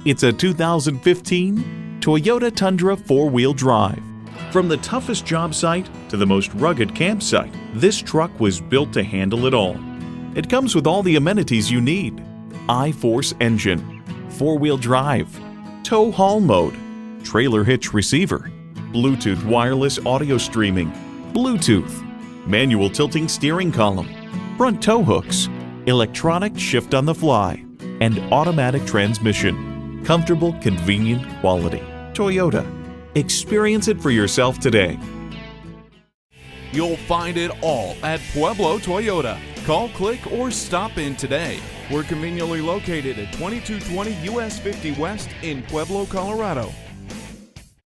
It's a 2015 Toyota Tundra 4-wheel drive. From the toughest job site to the most rugged campsite, this truck was built to handle it all. It comes with all the amenities you need: I-Force engine, 4-wheel drive, tow haul mode, trailer hitch receiver, Bluetooth wireless audio streaming, Bluetooth, manual tilting steering column, front tow hooks, electronic shift on the fly, and automatic transmission. Comfortable, convenient quality. Toyota. Experience it for yourself today. You'll find it all at Pueblo Toyota. Call, click, or stop in today. We're conveniently located at 2220 US 50 West in Pueblo, Colorado.